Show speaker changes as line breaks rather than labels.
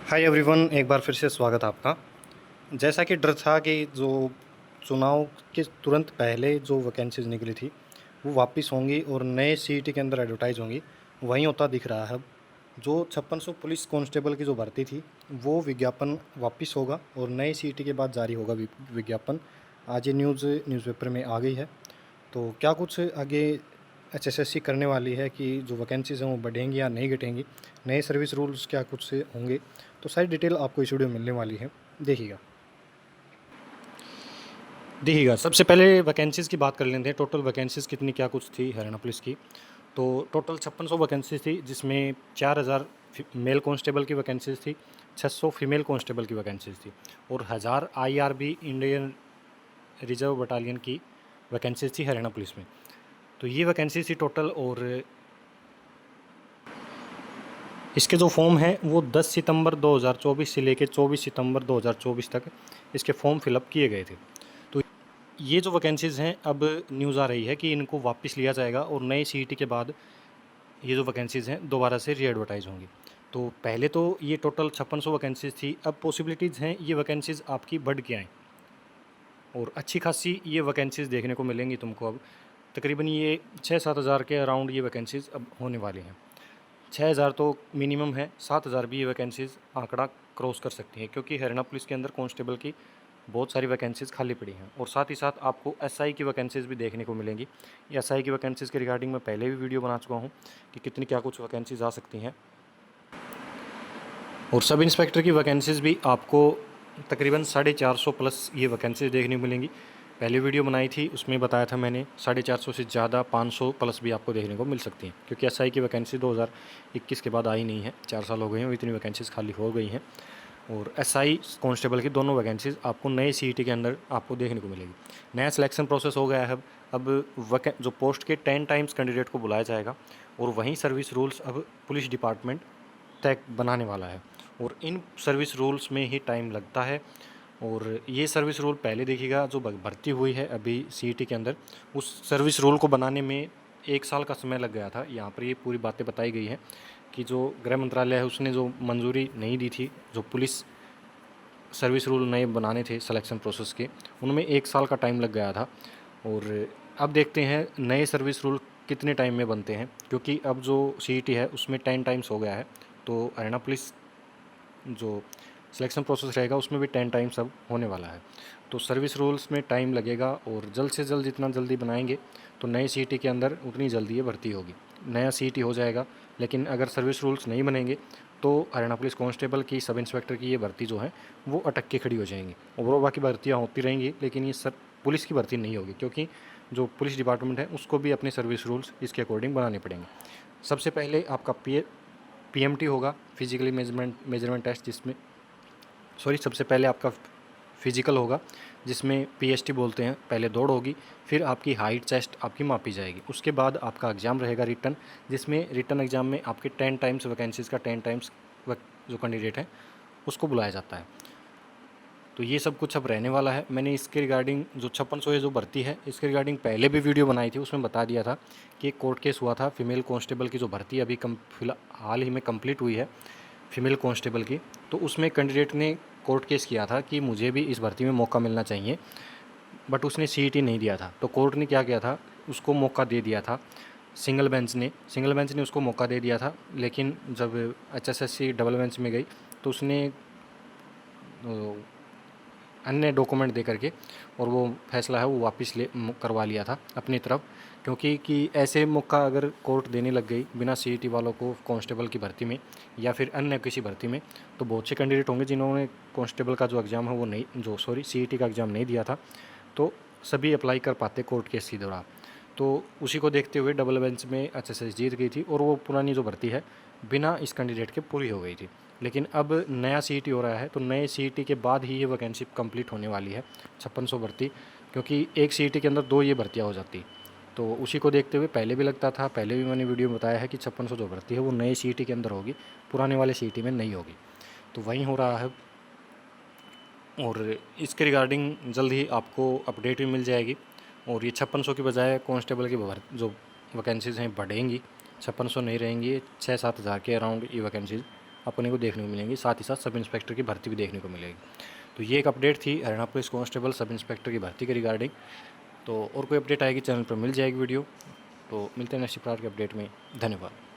Hi everyone, एक बार फिर से स्वागत है आपका। जैसा कि डर था कि जो चुनाव के तुरंत पहले जो वैकेंसीज़ निकली थी, वो वापस होंगी और नए सीईटी के अंदर एडवर्टाइज़ होंगी, वहीं होता दिख रहा है अब। जो 5600 पुलिस कांस्टेबल की जो भर्ती थी, वो विज्ञापन वापस होगा और नए सीईटी के बाद जारी होगा विज्ञापन। आज ये न्यूज़पेपर में आ गई है। तो क्या कुछ आगे एचएसएससी करने वाली है कि जो वैकेंसीज़ हैं वो बढ़ेंगी या नहीं घटेंगी, नए सर्विस रूल्स क्या कुछ से होंगे, तो सारी डिटेल आपको इस वीडियो में मिलने वाली है। देखिएगा। सबसे पहले वैकेंसीज़ की बात कर लेते हैं। टोटल वैकेंसीज़ कितनी क्या कुछ थी हरियाणा पुलिस की। तो टोटल 5600 वैकेंसीज़ थी, जिसमें 4000 मेल कांस्टेबल की वैकेंसीज़ थी, 600 फीमेल कांस्टेबल की वैकेंसीज़ थी और 1000 आईआरबी इंडियन रिजर्व बटालियन की वैकेंसीज़ थी हरियाणा पुलिस में। तो ये वैकेंसी थी टोटल। और इसके जो फॉर्म हैं वो 10 सितंबर 2024 से लेकर 24 सितंबर 2024 तक इसके फॉर्म फिलअप किए गए थे। तो ये जो वैकेंसीज़ हैं, अब न्यूज़ आ रही है कि इनको वापस लिया जाएगा और नए सीईटी के बाद ये जो वैकेंसीज़ हैं दोबारा से री एडवर्टाइज़ होंगी। तो पहले तो ये टोटल 5600 वैकेंसीज़ थी। अब पॉसिबिलिटीज़ हैं ये वैकेंसीज़ आपकी बढ़ के आएँ और अच्छी खासी ये वैकेंसीज़ देखने को मिलेंगी तुमको। अब तकरीबन ये 6-7 हज़ार के अराउंड ये वैकेंसीज़ अब होने वाली हैं। 6000 तो मिनिमम है, 7000 भी ये वैकेंसीज़ आंकड़ा क्रॉस कर सकती हैं, क्योंकि हरियाणा पुलिस के अंदर कांस्टेबल की बहुत सारी वैकेंसीज़ खाली पड़ी हैं। और साथ ही साथ आपको एसआई की वैकेंसीज़ भी देखने को मिलेंगी। एसआई की वैकेंसीज़ के रिगार्डिंग मैं पहले भी वीडियो बना चुका हूँ कि कितनी क्या कुछ वैकेंसीज़ आ सकती हैं। और सब इंस्पेक्टर की वैकेंसीज़ भी आपको तकरीबन 450 प्लस ये वैकेंसीज़ देखने को मिलेंगी। पहले वीडियो बनाई थी, उसमें बताया था मैंने 450 से ज़्यादा 500 प्लस भी आपको देखने को मिल सकती हैं, क्योंकि एसआई की वैकेंसी 2021 के बाद आई नहीं है। 4 साल हो गए हैं, इतनी वैकेंसीज़ खाली हो गई हैं। और एसआई कांस्टेबल की दोनों वैकेंसीज़ आपको नए सीईटी के अंदर आपको देखने को मिलेगी। नया सिलेक्शन प्रोसेस हो गया है। अब जो पोस्ट के 10 टाइम्स कैंडिडेट को बुलाया जाएगा और वहीं सर्विस रूल्स अब पुलिस डिपार्टमेंट तय बनाने वाला है। और इन सर्विस रूल्स में ही टाइम लगता है। और ये सर्विस रूल पहले देखिएगा, जो भर्ती हुई है अभी सीईटी के अंदर, उस सर्विस रूल को बनाने में 1 साल का समय लग गया था। यहाँ पर ये पूरी बातें बताई गई हैं कि जो गृह मंत्रालय है उसने जो मंजूरी नहीं दी थी, जो पुलिस सर्विस रूल नए बनाने थे सिलेक्शन प्रोसेस के, उनमें 1 साल का टाइम लग गया था। और अब देखते हैं नए सर्विस रूल कितने टाइम में बनते हैं, क्योंकि अब जो सीईटी है उसमें 10 टाइम्स हो गया है। तो हरियाणा पुलिस जो सिलेक्शन प्रोसेस रहेगा उसमें भी 10 टाइम्स अब होने वाला है। तो सर्विस रूल्स में टाइम लगेगा और जल्द से जल्द जितना जल्दी बनाएंगे तो नए सीईटी के अंदर उतनी जल्दी ये भर्ती होगी। नया सीईटी हो जाएगा, लेकिन अगर सर्विस रूल्स नहीं बनेंगे तो हरियाणा पुलिस कांस्टेबल की, सब इंस्पेक्टर की ये भर्ती जो है वो अटक के खड़ी हो जाएंगी। और बाकी भर्तियाँ होती रहेंगी, लेकिन ये सर पुलिस की भर्ती नहीं होगी, क्योंकि जो पुलिस डिपार्टमेंट है उसको भी अपने सर्विस रूल्स इसके अकॉर्डिंग बनाने पड़ेंगे। सबसे पहले आपका पीएमटी होगा, फिजिकली मेजरमेंट टेस्ट, जिसमें सबसे पहले आपका फिजिकल होगा, जिसमें पीएसटी बोलते हैं। पहले दौड़ होगी, फिर आपकी हाइट, चेस्ट आपकी मापी जाएगी। उसके बाद आपका एग्ज़ाम रहेगा रिटन, जिसमें रिटन एग्ज़ाम में आपके 10 टाइम्स वैकेंसीज़ का 10 टाइम्स जो कैंडिडेट है उसको बुलाया जाता है। तो ये सब कुछ अब रहने वाला है। मैंने इसके रिगार्डिंग जो 5600 ये जो भर्ती है, इसके रिगार्डिंग पहले भी वीडियो बनाई थी, उसमें बता दिया था कि एक कोर्ट केस हुआ था फीमेल कांस्टेबल की जो भर्ती अभी हाल ही में कंप्लीट हुई है फीमेल कांस्टेबल की। तो उसमें कैंडिडेट ने कोर्ट केस किया था कि मुझे भी इस भर्ती में मौका मिलना चाहिए, बट उसने सीईटी नहीं दिया था। तो कोर्ट ने क्या किया था, उसको मौका दे दिया था। सिंगल बेंच ने उसको मौका दे दिया था। लेकिन जब एचएसएससी डबल बेंच में गई तो उसने अन्य डॉक्यूमेंट दे करके और वो फैसला है वो वापस करवा लिया था अपनी तरफ, क्योंकि ऐसे मौका अगर कोर्ट देने लग गई बिना सीईटी वालों को कांस्टेबल की भर्ती में या फिर अन्य किसी भर्ती में, तो बहुत से कैंडिडेट होंगे जिन्होंने कांस्टेबल का जो एग्ज़ाम है वो नहीं, सीईटी का एग्ज़ाम नहीं दिया था, तो सभी अप्लाई कर पाते कोर्ट केस के दौरान। तो उसी को देखते हुए डबल बेंच में एचएसएस जीत गई थी और वो पुरानी जो भर्ती है बिना इस कैंडिडेट के पूरी हो गई थी। लेकिन अब नया सीईटी हो रहा है, तो नए सीईटी के बाद ही ये वैकेंसी कंप्लीट होने वाली है 5600 भर्ती, क्योंकि एक सीईटी के अंदर 2 ये भर्तियाँ हो जाती। तो उसी को देखते हुए पहले भी लगता था, पहले भी मैंने वीडियो में बताया है कि 5600 जो भर्ती है वो नए सीईटी के अंदर होगी, पुराने वाले सीईटी में नहीं होगी। तो वहीं हो रहा है। और इसके रिगार्डिंग जल्द ही आपको अपडेट भी मिल जाएगी। और ये 5600 की बजाय कांस्टेबल की जो वैकेंसीज़ हैं बढ़ेंगी, 5600 नहीं रहेंगी, 6-7 हज़ार के अराउंड ये वैकेंसीज़ अपने को देखने को मिलेंगी, साथ ही साथ सब इंस्पेक्टर की भर्ती भी देखने को मिलेगी। तो ये एक अपडेट थी Haryana police constable sub inspector की भर्ती के रिगार्डिंग। तो और कोई अपडेट आएगी चैनल पर मिल जाएगी वीडियो। तो मिलते हैं नेक्स्ट प्रकार के अपडेट में। धन्यवाद।